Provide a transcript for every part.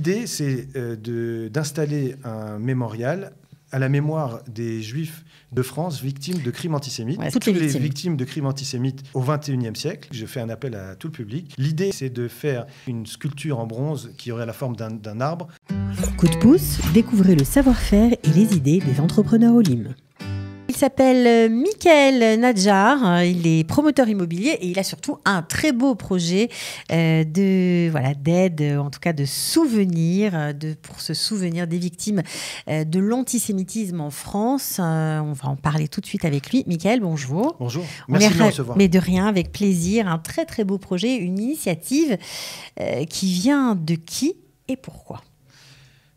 L'idée, c'est d'installer un mémorial à la mémoire des Juifs de France victimes de crimes antisémites. Ouais, toutes les victimes de crimes antisémites au XXIe siècle. Je fais un appel à tout le public. L'idée, c'est de faire une sculpture en bronze qui aurait la forme d'un arbre. Coup de pouce, découvrez le savoir-faire et les idées des entrepreneurs Olim. Il s'appelle Mickaël Nadjar, il est promoteur immobilier et il a surtout un très beau projet d'aide, en tout cas de souvenir, pour se souvenir des victimes de l'antisémitisme en France. On va en parler tout de suite avec lui. Mickaël, bonjour. Bonjour, merci de me recevoir. Mais de rien, avec plaisir. Un très très beau projet, une initiative qui vient de qui et pourquoi ?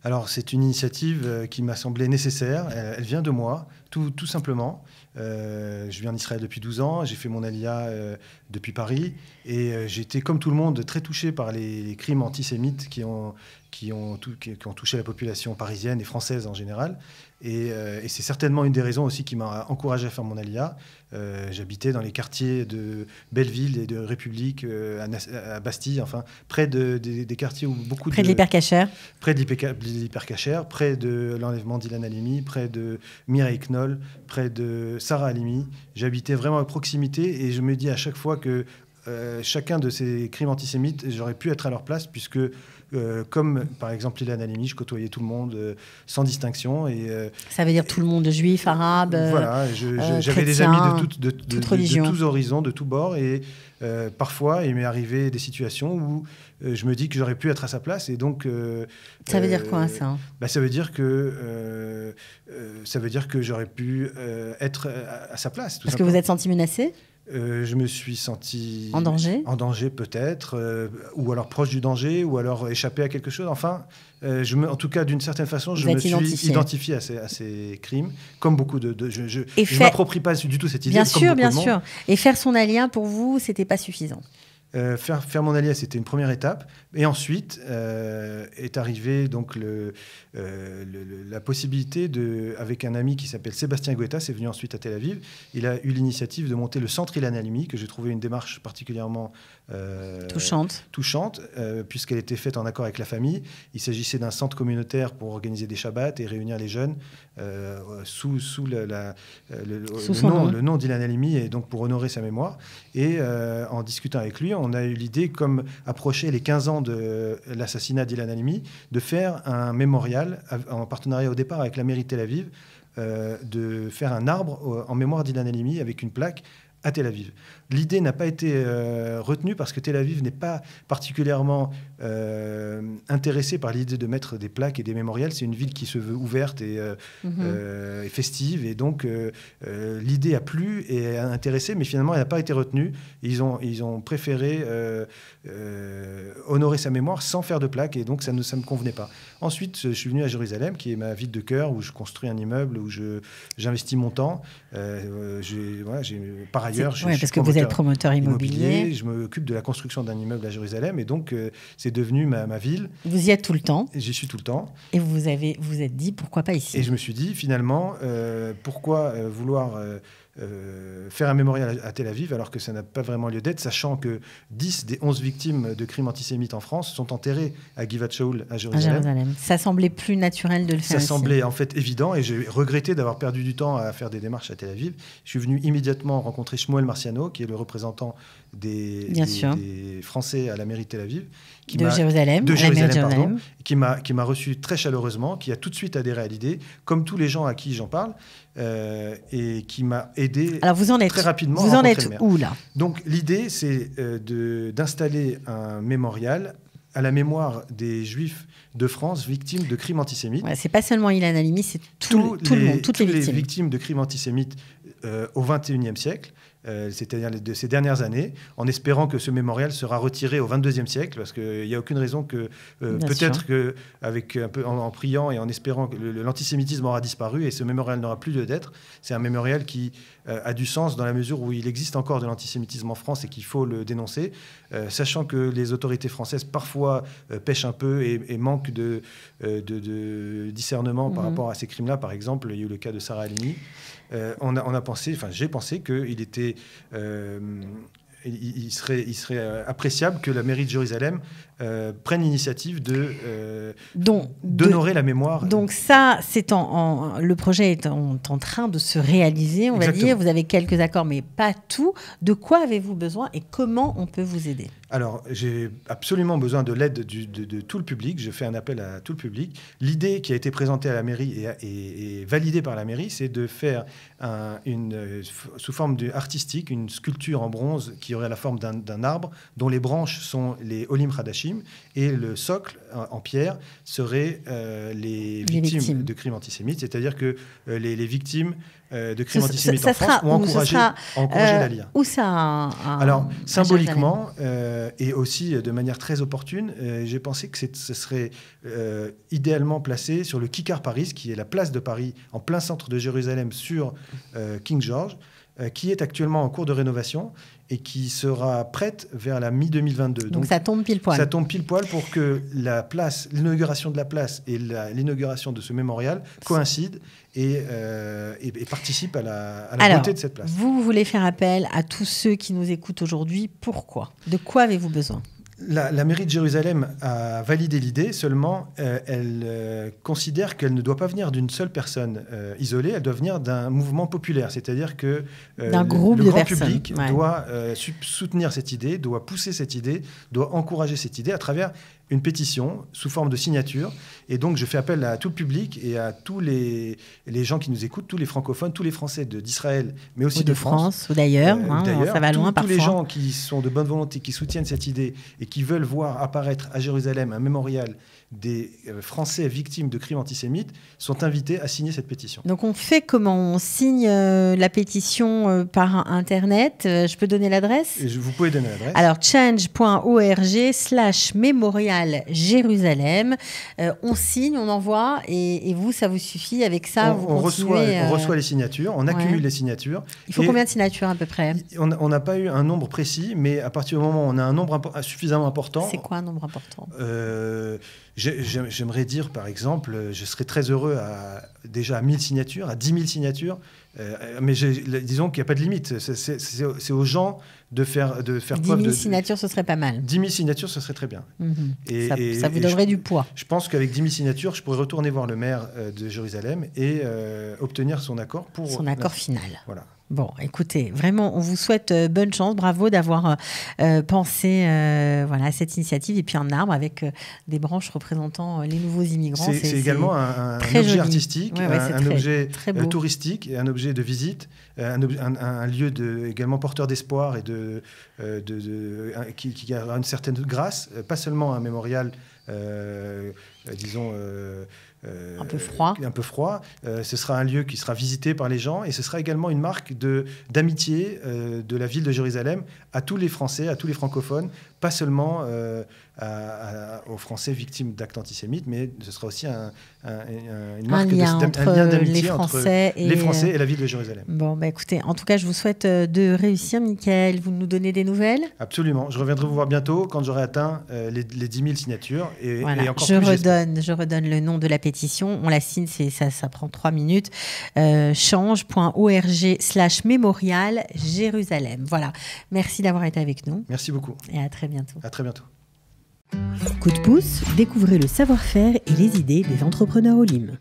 Alors, c'est une initiative qui m'a semblé nécessaire. Elle vient de moi, tout simplement. Je vis en Israël depuis 12 ans. J'ai fait mon Aliyah depuis Paris. Et j'ai été, comme tout le monde, très touché par les crimes antisémites qui ont touché la population parisienne et française en général. Et c'est certainement une des raisons aussi qui m'a encouragé à faire mon Aliyah. J'habitais dans les quartiers de Belleville et de République, à Bastille, enfin, près des quartiers où beaucoup de l'hypercachère. Près de l'hypercachère, près de l'enlèvement d'Ilan Halimi, près de Mireille Knoll, près de Sarah Halimi. J'habitais vraiment à proximité et je me dis à chaque fois que chacun de ces crimes antisémites, j'aurais pu être à leur place puisque comme par exemple Ilan Halimi, je côtoyais tout le monde sans distinction. Ça veut dire tout le monde, juif, arabe, voilà, j'avais des amis de tous horizons, de tous bords. Et parfois, il m'est arrivé des situations où je me dis que j'aurais pu être à sa place. Et donc, ça veut dire quoi, ça ? Ça veut dire que j'aurais pu être à sa place. Parce que vous êtes senti menacé ? Je me suis senti en danger peut-être, ou alors proche du danger, ou alors échappé à quelque chose. Enfin, en tout cas, d'une certaine façon, je me suis identifié à ces crimes, comme beaucoup je ne m'approprie pas du tout cette idée. Bien sûr. Et faire son Aliyah, pour vous, c'était pas suffisant. Faire mon Aliyah, c'était une première étape. Et ensuite est arrivée donc la possibilité avec un ami qui s'appelle Sébastien Guetta, c'est venu ensuite à Tel Aviv. Il a eu l'initiative de monter le centre Ilan Halimi, que j'ai trouvé une démarche particulièrement touchante puisqu'elle était faite en accord avec la famille. Il s'agissait d'un centre communautaire pour organiser des shabbats et réunir les jeunes sous le nom d'Ilan Halimi, et donc pour honorer sa mémoire. Et en discutant avec lui, on a eu l'idée, comme approcher les 15 ans de l'assassinat d'Ilan Halimi, de faire un mémorial en partenariat au départ avec la mairie de Tel Aviv, de faire un arbre en mémoire d'Ilan Halimi avec une plaque à Tel Aviv. L'idée n'a pas été retenue parce que Tel Aviv n'est pas particulièrement intéressée par l'idée de mettre des plaques et des mémorials. C'est une ville qui se veut ouverte et festive. Et donc, l'idée a plu et a intéressé, mais finalement, elle n'a pas été retenue. Ils ont préféré honorer sa mémoire sans faire de plaques. Et donc, ça ne me convenait pas. Ensuite, je suis venu à Jérusalem, qui est ma ville de cœur, où je construis un immeuble, où j'investis mon temps. Par ailleurs, parce que vous êtes promoteur immobilier. Je m'occupe de la construction d'un immeuble à Jérusalem, et donc c'est devenu ma ville. Vous y êtes tout le temps. J'y suis tout le temps. Et vous êtes dit, pourquoi pas ici ? Et je me suis dit, finalement, pourquoi vouloir faire un mémorial à Tel Aviv alors que ça n'a pas vraiment lieu d'être, sachant que 10 des 11 victimes de crimes antisémites en France sont enterrées à Givat Shaul à Jérusalem. Ça semblait plus naturel de le faire. Ça semblait en fait évident, et j'ai regretté d'avoir perdu du temps à faire des démarches à Tel Aviv. Je suis venu immédiatement rencontrer Shmuel Marciano, qui est le représentant des Français à la mairie de Tel Aviv, de Jérusalem, pardon, qui m'a reçu très chaleureusement, qui a tout de suite adhéré à l'idée, comme tous les gens à qui j'en parle, et qui m'a aidé très rapidement. Vous en êtes où là ? Donc l'idée, c'est d'installer un mémorial à la mémoire des Juifs de France victimes de crimes antisémites. Ouais, c'est pas seulement Ilan Halimi, c'est tout le monde, toutes les victimes de crimes antisémites au XXIe siècle. C'est-à-dire de ces dernières années, en espérant que ce mémorial sera retiré au XXIe siècle, parce qu'il n'y a aucune raison que, peut-être qu'avec un peu en priant et en espérant que l'antisémitisme aura disparu et ce mémorial n'aura plus lieu d'être. C'est un mémorial qui a du sens dans la mesure où il existe encore de l'antisémitisme en France et qu'il faut le dénoncer, sachant que les autorités françaises parfois pêchent un peu et manquent de discernement par rapport à ces crimes-là. Par exemple, il y a eu le cas de Sarah Halimi. J'ai pensé qu'il était, il serait appréciable que la mairie de Jérusalem prennent l'initiative d'honorer la mémoire. Donc ça, le projet est en train de se réaliser, on va dire. Vous avez quelques accords, mais pas tout. De quoi avez-vous besoin et comment on peut vous aider ? Alors, j'ai absolument besoin de l'aide de tout le public. Je fais un appel à tout le public. L'idée qui a été présentée à la mairie et validée par la mairie, c'est de faire sous forme artistique une sculpture en bronze qui aurait la forme d'un arbre dont les branches sont les Olim Hadashim et le socle en pierre serait les victimes de crimes antisémites. C'est-à-dire que les victimes de crimes antisémites en France ont encouragé la lire. Où ça Alors, symboliquement, et aussi de manière très opportune, j'ai pensé que ce serait idéalement placé sur le Kikar Paris, qui est la place de Paris, en plein centre de Jérusalem, sur King George, qui est actuellement en cours de rénovation et qui sera prête vers la mi-2022. Donc ça tombe pile poil. Ça tombe pile poil pour que l'inauguration de la place et l'inauguration de ce mémorial coïncident et participent à la beauté de cette place. Vous voulez faire appel à tous ceux qui nous écoutent aujourd'hui. Pourquoi ? De quoi avez-vous besoin ? La mairie de Jérusalem a validé l'idée, seulement elle considère qu'elle ne doit pas venir d'une seule personne isolée, elle doit venir d'un mouvement populaire, c'est-à-dire que d'un groupe le de grand personnes, public doit soutenir cette idée, doit pousser cette idée, doit encourager cette idée à travers une pétition sous forme de signature. Et donc, je fais appel à tout le public et à tous les gens qui nous écoutent, tous les francophones, tous les Français d'Israël, mais aussi de France. Ou d'ailleurs, ça va loin parfois. Tous les gens qui sont de bonne volonté, qui soutiennent cette idée et qui veulent voir apparaître à Jérusalem un mémorial des Français victimes de crimes antisémites sont invités à signer cette pétition. Donc on fait comment ? On signe la pétition par Internet. Je peux donner l'adresse ? Vous pouvez donner l'adresse. Alors change.org/mémorial Jérusalem. On signe, on envoie et vous, ça vous suffit. Avec ça, on reçoit les signatures, on accumule les signatures. Il faut combien de signatures à peu près ? On n'a pas eu un nombre précis, mais à partir du moment où on a un nombre suffisamment important... C'est quoi un nombre important ? J'aimerais dire, par exemple, je serais très heureux déjà à 1000 signatures, à 10 000 signatures, mais disons qu'il n'y a pas de limite. C'est aux gens de faire preuve de... 10 000 signatures, ce serait pas mal. 10 000 signatures, ce serait très bien. Ça vous donnerait du poids. Je pense qu'avec 10 000 signatures, je pourrais retourner voir le maire de Jérusalem et obtenir son accord pour... Son accord final. Voilà. Bon, écoutez, vraiment, on vous souhaite bonne chance. Bravo d'avoir pensé à cette initiative. Et puis un arbre avec des branches représentant les nouveaux immigrants. C'est également un objet artistique, un objet touristique, et un objet de visite, un lieu également porteur d'espoir et qui a une certaine grâce, pas seulement un mémorial, disons... un peu froid. Ce sera un lieu qui sera visité par les gens et ce sera également une marque d'amitié de la ville de Jérusalem à tous les Français, à tous les francophones, pas seulement aux Français victimes d'actes antisémites, mais ce sera aussi une marque un lien d'amitié entre les Français et la ville de Jérusalem. Bon, écoutez, en tout cas, je vous souhaite de réussir, Michael. Vous nous donnez des nouvelles ? Absolument. Je reviendrai vous voir bientôt quand j'aurai atteint les 10 000 signatures. Et encore je redonne le nom de la pétition. On la signe, ça prend 3 minutes. change.org/mémorial Jérusalem. Voilà. Merci d'avoir été avec nous. Merci beaucoup. Et à très bientôt. À très bientôt. Coup de pouce, découvrez le savoir-faire et les idées des entrepreneurs Olim.